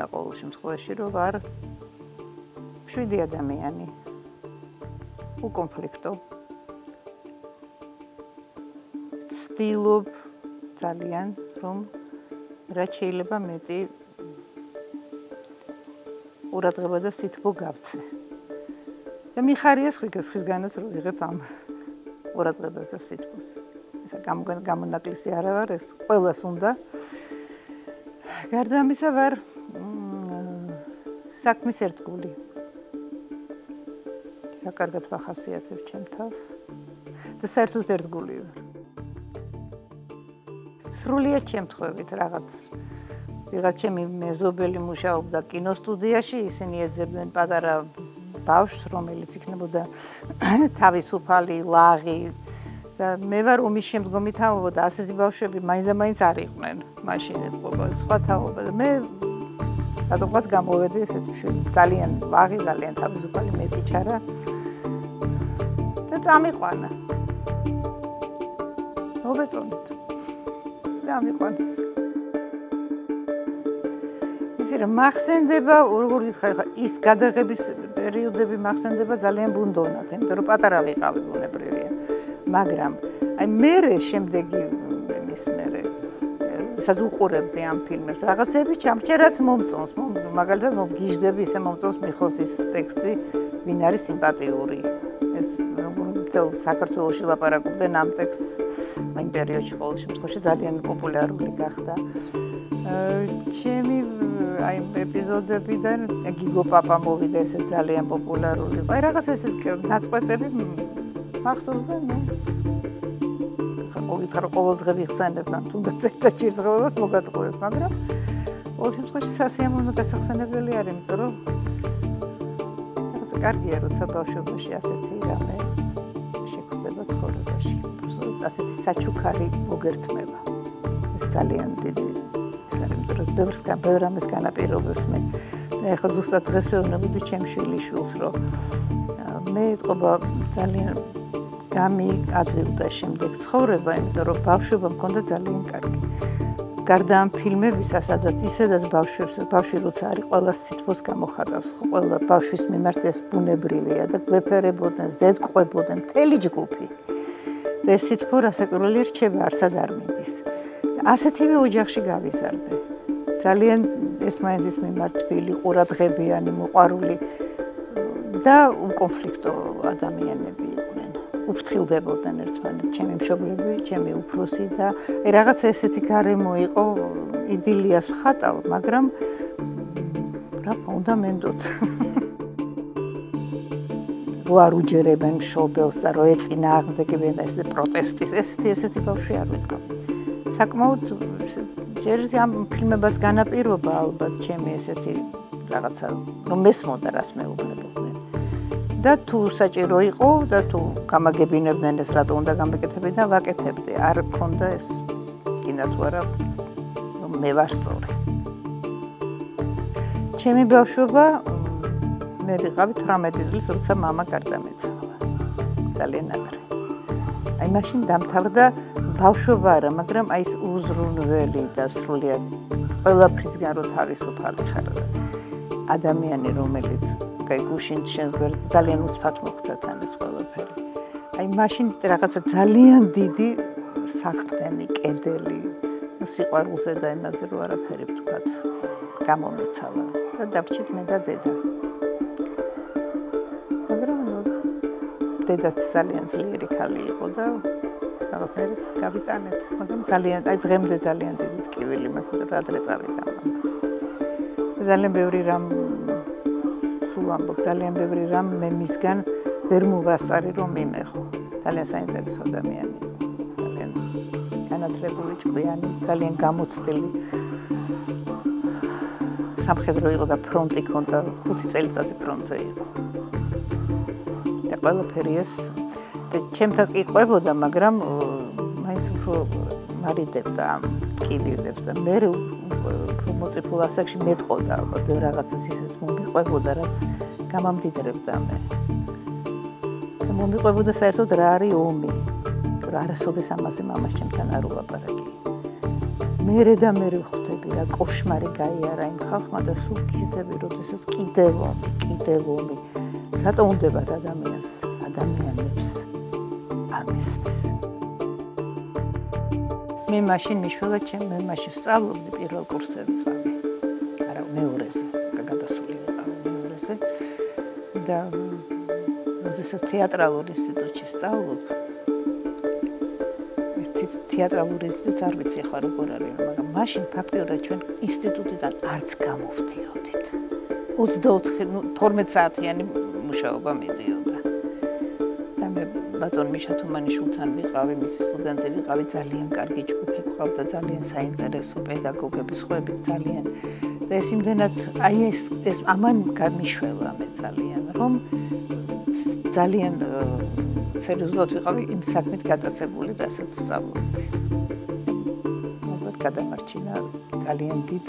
მგონა ყოველ შემთხვევაში, რომ ვარ მშვიდი ადამიანი, უკონფლიქტო. ვცდილობ ძალიან, რომ რაც შეიძლება მეტი ყურადღება და სითბო გავცე. და მიხარია სხვისგანაც რომ ვიღებ ამ ყურადღებას და სითბოს. ესა გამონაკლისი არა ვარ, ეს ყველას უნდა. გარდა ამისა ვარ საქმის ერთგული. რა კარგად ვახასიათებ ჩემ თავს და საერთოდ ერთგული ვარ. სრულიად შემთხვევით რაღაც ვიღაც ჩემი მეზობელი მუშაობდა კინოსტუდიაში, ისინი ეძებდნენ პატარა ბავშვს, რომელიც იქნებოდა თავისუფალი, ლაღი და მე ვარ ომის შემდგომი თაობა და ასეთი ბავშვები მაინც არ იყვნენ მაშინ ეთყობა სხვა თაობა და მე რატომღაც გამოვედი ესეთი ძალიან ლაღი, ძალიან თავისუფალი მეტიჩარა და წამიყვანა. მოვეწონეთ. წამიყვანეს. იცი რა მახსენდება, როგორ გითხრა ხა ის გადაღების პერიოდები მახსენდება ძალიან ბუნდოვნად, იმიტომ რომ პატარა ვიყავი ბუნებრივია. მაგრამ აი მერე შემდეგი იმის მერე სადაც უყურებდი ამ ფილმებს რაღაცები ჩამჭერაც მომწონს მაგალითად მომგიჟდები ისე მომწონს მიხოსის ტექსტი ვინ არის სიმპათიური ეს მთელ საქართველოში ლაპარაკობდნენ ამ ტექსტს იმ პერიოდში ყოველ შემთხვევაში ძალიან პოპულარული გახდა ჩემი აი ეპიზოდებიდან გიგო პაპა მოვიდა ესე ძალიან პოპულარული აი რაღაც ეს ნაწყვეტები მახსოვს და ნუ მოგითხარ ყოველდღე ვიხსენებდა თუნდაც ერთ ჭირდღელობას მოგატყუებ მაგრამ ყოველ შემთხვევაში სასიამოვნო გასახსენებელი არის იმიტომ რომ რაღაცა კარგია როცა ბავშვობაში ასეთი რამე შეხვდება ცხოვრებაში ასეთი საჩუქარი მოგერთმება ეს ძალიან დიდი ის არის იმიტომ რომ ბევრ რამეს განაპირობებს მე ახლა ზუსტად დღეს ვეუბნები ჩემს შვილიშვილს რომ მე ეთყობა ძალიან გამიადვილდა შემდეგ ცხოვრება, იმიტომ რომ ბავშვობა მქონდა ძალიან კარგი. გარდა ამ ფილმებისა, სადაც ისედაც ბავშვი როცა არის ყველა სითბოს გამოხატავს, ყველა ბავშვის მიმართ ეს ბუნებრივია და გვეფერებოდნენ, ზედკყვებოდნენ მთელი ჯგუფი. და ეს სითბო რასაკვირველია რჩება, არსად არ მიდის. ასეთივე ოჯახში გავიზარდე. ძალიან ერთმანეთის მიმართ თბილი, ყურადღებიანი, მოყვარული და უკონფლიქტო ადამიანები. უფრთხილდებოდნენ ერთმანეთს, ჩემი მშობლები, ჩემი უფროსი და რაღაცა ესეთი გარემო იყო, იდილიას ვხატავ, მაგრამ რა უნდა მენდოთ. რო არ უჯერებენ მშობელს და რო ეწინააღმდეგებენ ეს პროტესტის, ესეთი ბავშვი არ ვიყავ. საკმაოდ ჯერ ამ ფილმებას განაპირობა ალბათ ჩემი ესეთი რაღაცა, რომ მესმოდა რას მეუბნებოდნენ. და თუ საჭირო იყო და თუ გამაგებინებდნენ ეს რატო უნდა გამეკეთებინა და ვაკეთებდი. არ მქონდა ეს კიდაც ვარა რომ მე ვარ სწორი. ჩემი ბავშვობა მე ვიყავი 18 წლის, როცა მამა გარდამეცვალა. ძალიან ადრე. აი მაშინ დამთავრდა ბავშვობა არა, მაგრამ აი ეს უზრუნველი და სრულიად ყველაფრისგან რო თავისუფალი ხარ. ადამიანი რომელიც აი გუშინ შენგვერდ ძალიან უსფათ მოხდა თან ეს ყველაფერი. აი მაშინ რაღაცა ძალიან დიდი სახტენი, კედელი, სიყვარულზე და იმაზე რო არაფერი ვთქვათ, გამომეცალა და დავრჩით მე და დედა. მაგრამ დედაც ძალიან ძლიერი ქალი იყო და რაღაცნაირად გავიტანეთ, მაგრამ ძალიან აი დღემდე ძალიან დიდი ტკივილი მაქვს და ადრე წავიდა. ძალიან ბევრი რამ ძალიან ბევრი რამ მე მისგან ვერ მოვასწარი რომ მიმეხო. ძალიან საინტერესო ადამიანი იყო. ძალიან განათლებული, ჭკვიანი, ძალიან გამოცდილი. სამხედრო იყო და ფრონტი ჰქონდა, 5 წელიწადი ფრონტზე იყო. და ყველაფერი ეს და ჩემთან იყვებოდა, მაგრამ მაინც უფრო მარიდებდა ამ ტკივილებს და მე მოწიფულ ასაკში მეტყოდა ალბათ რაღაცას ისეც მომიყვებოდა რაც გამამდიდრებდა მე. და მომიყვებოდა საერთოდ რა არის ომი. რა არასოდეს ამაზე მამას ჩემთან არ ულაპარაკე. მერე და მერე ვხვდები გრძნობები რა კოშმარი გაიარა იმ ხალხმა და სულ გიზდები როდესაც კიდევ ომი რატო უნდებათ ადამიანებს არ მისმის მე მაშინ მიშველა მე მაშინ სწავლობდი პირველ კურსზე ვიყავი არა მეორეზე გადასული ვიყავი მეორეზე და როდესაც თეატრალურ ინსტიტუტში სწავლობ თეატრალური ინსტიტუტი არ ვიცი ახლა როგორ არის მაგრამ მაშინ ფაქტიურად ჩვენ ინსტიტუტიდან არც გამოვდიოდით 12 საათიანი მუშაობა მიდიოდა და მე ბატონ მიშა თუმანიშვილთან ვიყავი მისი სტუდენტი ვიყავი ძალიან კარგი ჯგუფი გვყავდა ძალიან საინტერესო პედაგოგები სხვები ძალიან და ეს იმდენად აი ეს ამან გამიშველა მე ძალიან რომ ძალიან სერიოზულად ვიყავი იმ საქმით გატაცებული რასაც ვსწავლობდი. ალბათ გადამარჩინა ძალიან დიდ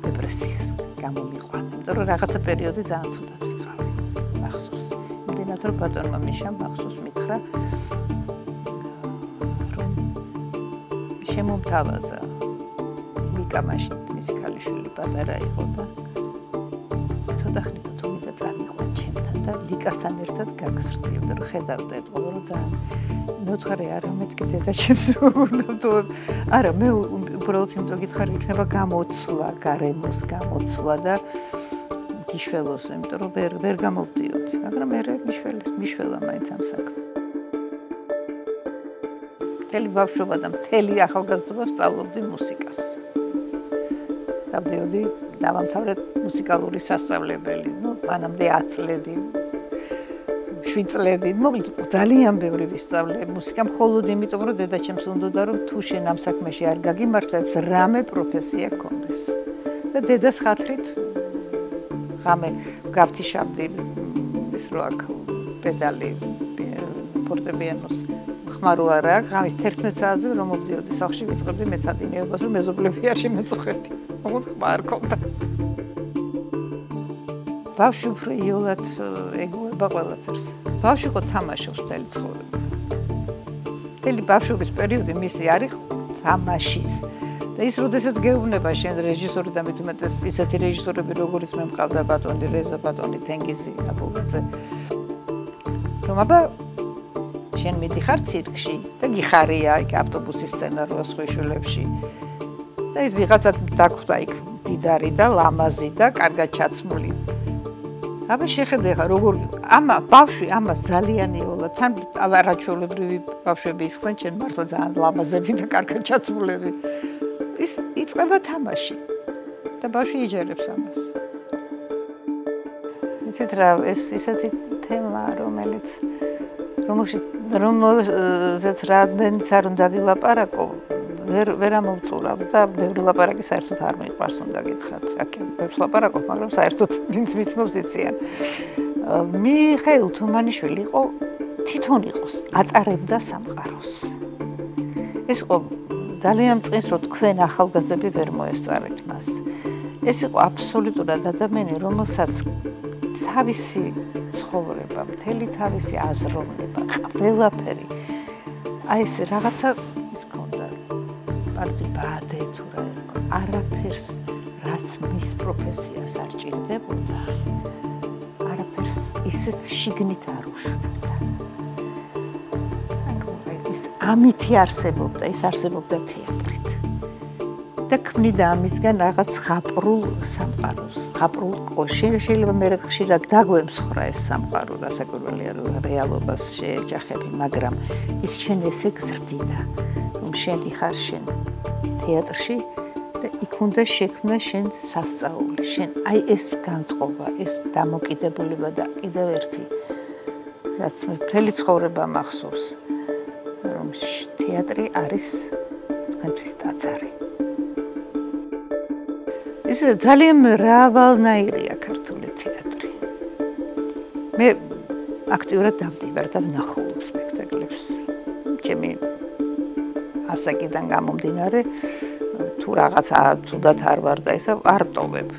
დეპრესიას გამომიყვანა. იმიტომ რომ რაღაცა პერიოდი ძალიან ცუდად ვიყავი. მახსოვს. იმდენად რომ ბატონმა მიშამ მახსოვს მითხრა რომ შემომთავაზა მიკა მაშინ მისი ქალიშვილი პატარა იყო და ცოტა ხნით თუმცა წამიყვან ჩემთან და ლიკასთან ერთად გაგზრდიებდა რომ ხედავდა ეს ყოველ რომ ძალიან მეუთხარი არა მეთქი დედა ჩემს უბრალოდ არა მე უბრალოდ იმიტომ გითხარი იქნება გამოცვლა გარემოს გამოცვლა და გიშველოს იმიტომ რომ ვერ გამოვდიოდი მაგრამ მე მიშველა მაინც ამ საქმე მთელი ბავშვობა და მთელი ახალგაზრდობა სწავლობდი მუსიკას დავდიოდი დავამთავრე მუსიკალური სასწავლებელი ნუ მანამდე 10 წლები 7 წლები მოკლედ ძალიან ბევრი ვისწავლე მუსიკა მხოლოდ იმიტომ რომ დედაჩემს უნდოდა რომ თუ შენ ამ საქმეში არ გაგიმართლებს რამე პროფესია გქონდეს და დედას ხათრით ღამე გავთიშავდი ის რო აქ პედალი ფორტეპიანოს ხმარო არა ღამის 11 საათზე რომ მოვდიოდი სახლში ვიწყებდი მეცადინეობას რომ მეზობლები არ შემეწუხებდი მოხდა არ ქონდა ბავშვი უფრო იოლად ეგუება ყველაფერს. ბავშვი ხო თამაშობს მთელი ცხოვრება. მთელი ბავშვობის პერიოდი მისი არის თამაშის. და ის როდესაც გეუბნება შენ რეჟისორი და მით უმეტეს ისეთი რეჟისორები როგორიც მე მყავდა ბატონი რეზა ბატონი თენგიზი აბულაძე. რომ აბა შენ მიდიხარ ცირკში და გიხარია იქ ავტობუსის სცენა როა სხვიშულებში. და ის ვიღაცა დაგხვდა იქ დიდარი და ლამაზი და კარგად ჩაცმული. აბა შეხედე ხა როგორ ამა ბავშვი ამას ძალიან იოლა თან არაჩვეულებრივი ბავშვები ისხდნენ ჩვენ მართლა ძალიან ლამაზები და კარგად ჩაცმულები ის იწყება თამაში და ბავშვი იჯერებს ამას იცით რა ეს ისეთი თემა რომელზეც რამდენიც არ უნდა ვილაპარაკო ვერ ამოვწურავ და ბევრი ლაპარაკი საერთოდ არ მიყვარს უნდა გითხრათ. აქ ბევრს ლაპარაკობ, მაგრამ საერთოდ ვინც ვიცნობს იციან. მიხეილ თუმანიშვილი იყო თვითონ იყოს ატარებდა სამყაროს. ეს იყო ძალიან მწყინს რომ თქვენ ახალგაზრდები ვერ მოესწარეთ მას. ეს იყო აბსოლუტურად ადამიანი, რომელსაც თავისი ცხოვრება, მთელი თავისი აზროვნება, ყველაფერი აი ეს რაღაცა არც ბადე თუ რა იყო არაფერს რაც მის პროფესიას არ ჭირდებოდა არაფერს ისეთ შიგნით არ უშვებდა ის ამითი არსებობდა ის არსებობდა თეატრით და ქმნიდა ამისგან რაღაც ხაპრულ სამყაროს ხაპრულ კოშკს შეიძლება მე ხშირად დაგვემსხრა ეს სამყარო რასაკვირველია რომ რეალობას შეეჯახები მაგრამ ის შენ ესე გზრდიდა რომ შენ იხარ შენ თეატრში და იქ უნდა შექმნა შენ სასწაული შენ აი ეს განწყობა ეს დამოკიდებულება და კიდევ ერთი რაც მთელი ცხოვრება მახსოვს რომ თეატრი არის თქვენთვის ტაძარი ეს ძალიან მრავალნაირია ქართული თეატრი მე აქტიურად დავდივარ და ვნახულობ სპექტაკლებს ჩემი ასაკიდან გამომდინარე თუ რაღაცა თუდად არ ვარ და ისა არ ვტოვებ.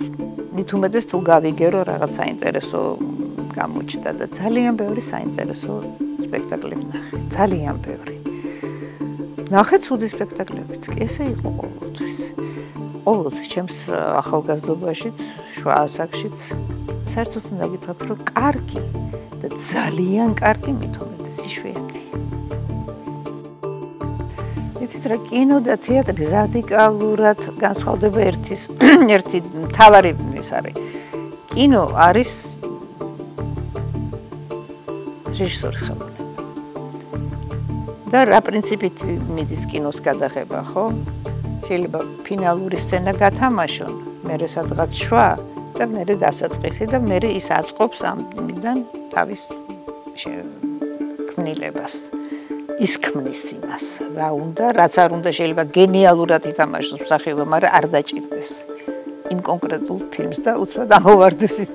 მით უმეტეს თუ გავიგერო რაღაც საინტერესო გამოჩნდა და ძალიან ბევრი საინტერესო სპექტაკლი ვნახე. ძალიან ბევრი. ნახე ცუდი სპექტაკლებიც კი ესე იყო ყოველთვის. ყოველთვის ჩემს ახალგაზრდობაშიც, შუა ასაკშიც საერთოდ უნდა გითხრათ, რომ კარგი და ძალიან კარგი მithumetes იშვიათია. იცით რა, კინო და თეატრი რადიკალურად განსხვავდება ერთი მთავარი ის არის. კინო არის რეჟისორის ხელოვნება. და რა პრინციპით მიდის კინოს გადაღება, ხო? შეიძლება ფინალური სცენა გათამაშონ, მერე სადღაც შვა და მერე დასაწყისი და მერე ის აწყობს ამიდან თავის ქმნილებას. ის ქმნის იმას, რა უნდა, რაც არ უნდა, შეიძლება გენიალურად ითამაშოს მსახიობი, მაგრამ არ დაჭირდეს იმ კონკრეტულ ფილმს და უცბად ამოვარდეს ის.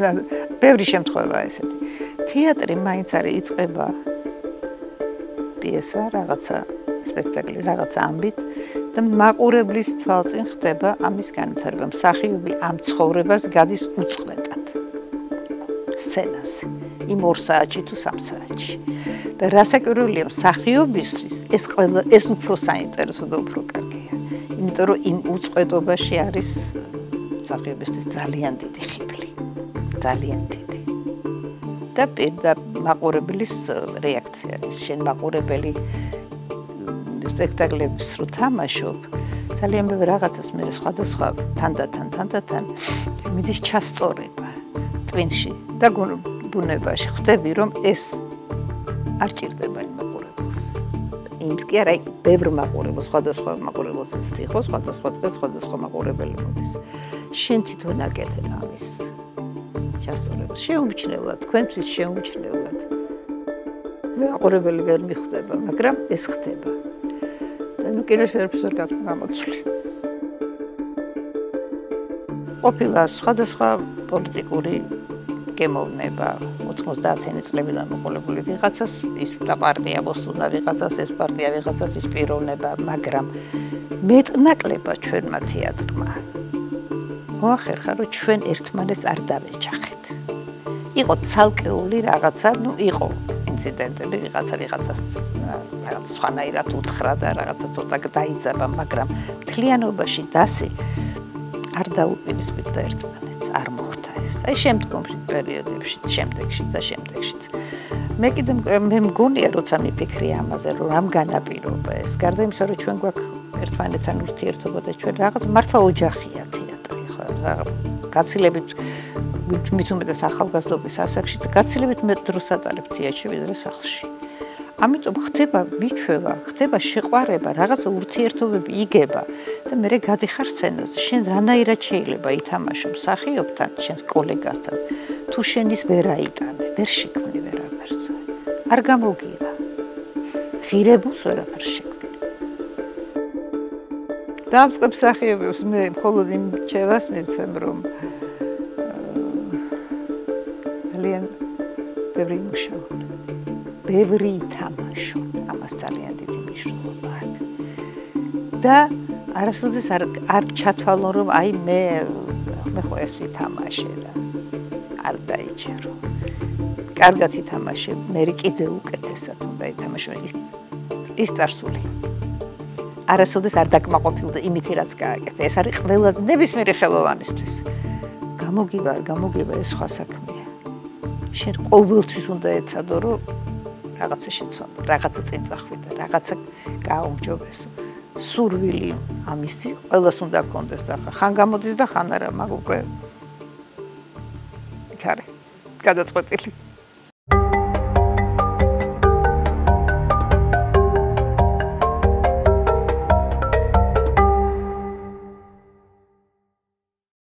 ბევრი შემთხვევაა ესეთი. თეატრი მაინც არის იწყება პიესა, რაღაცა სპექტაკლი, რაღაცა ამბით და მაყურებლის თვალწინ ხდება ამის განვითარება. მსახიობი ამ ცხოვრებას გადის უწყვეტად სცენაზე, იმ 2 საათში თუ 3 საათში. და რასაკვირველია, მსახიობისთვის ეს უფრო საინტერესო და უფრო კარგია. იმიტომ რომ იმ უწყვეტობაში არის მსახიობისთვის ძალიან დიდი ხიბლი, ძალიან დიდი. და მაყურებლის რეაქცია არის. შენ მაყურებელი სპექტაკლებს რო თამაშობ, ძალიან ბევრ რაღაცას მე სხვადასხვა თანდათან მიდის ჩასწორება ტვინში და ბუნებაში. ხვდები რომ ეს არ ჭირდება იმ მაყურებელს. იმს კი არა, ბევრ მაყურებელს, სხვადასხვა მაყურებელს იხო, სხვადასხვა დღეს სხვადასხვა მაყურებელი მოდის. შენ თვითონ აკეთებ ამის ჩასწორებას. შეუმჩნევლად, თქვენთვის შეუმჩნევლად. მაყურებელი ვერ მიხვდება, მაგრამ ეს ხდება. და ნუ კინოშერებს ვერ გამოცვლი. ყოფილა სხვადასხვა პოლიტიკური გემოვნება 90-იანი წლებიდან მოყოლებული ვიღაცას ის პარტია მოსუნა ვიღაცას ეს პარტია ვიღაცას ის პიროვნება, მაგრამ მეტნაკლებად ჩვენმა თეატრმა მოახერხა, რომ ჩვენ ერთმანეთს არ დავეჯახეთ. იყო ცალკეული რაღაცა, ნუ იყო ინციდენტები, ვიღაცას რაღაც სხვანაირად უთხრა და რაღაცა ცოტა დაიძაბა, მაგრამ მთლიანობაში დასი არ დაუპირისპირდა ერთმანეთს, არ მოხდა ეს. აი შემდგომში პერიოდებში, შემდეგშიც. მე კიდე მე მგონია, როცა მიფიქრე ამაზე, რომ რამ განაპირობა ეს, გარდა იმისა, რომ ჩვენ გვაქვს ერთმანეთთან ურთიერთობა და ჩვენ რაღაც მართლა ოჯახია თეატრი, ხო? გაცილებით მით უმეტეს ახალგაზრდობის ასაკში გაცილებით მეტ დროს ატარებ თეატრში ვიდრე სახლში. ამიტომ ხდება მიჩვევა, ხდება შეყვარება, რაღაცა ურთიერთობები იგება და მე გადიხარ სცენაზე. შენ რანაირად შეიძლება ითამაშო მსახიობთან, შენს კოლეგასთან, თუ შენ ის ვერ აიტანე, ვერ შექმნი ვერაფერს. არ გამოგირა. ღირებულს ვერაფერ შექმნი. დამწყებ მსახიობებს მე მხოლოდ იმ რჩევას მივცემ, რომ ძალიან ბევრი მუშაობ. ბევრი ითამაშო, ამას ძალიან დიდი მნიშვნელობა აქვს. და არასოდეს არ ჩათვალო, რომ აი მე ხო ეს ვითამაშე რა. არ დაიჭერო. კარგად ითამაშე, მე კიდე უკეთესად უნდა ითამაშო, ის წარსული. არასოდეს არ დაკმაყოფილდა იმით, რაც გააკეთა. ეს არის ყველაზე ნებისმიერი ხელოვანისთვის. გამოგივა, არ გამოგივა, ეს სხვა საქმეა. შენ ყოველთვის უნდა ეცადო, რომ რაღაცა შეცვალო, რაღაცა წინ წახვიდე, რაღაცა გააუმჯობესო. სურვილი ამისი ყველას უნდა გქონდეს და ხან გამოდის და ხან არა, მაგ უკვე იქ არის გადაწყვეტილი.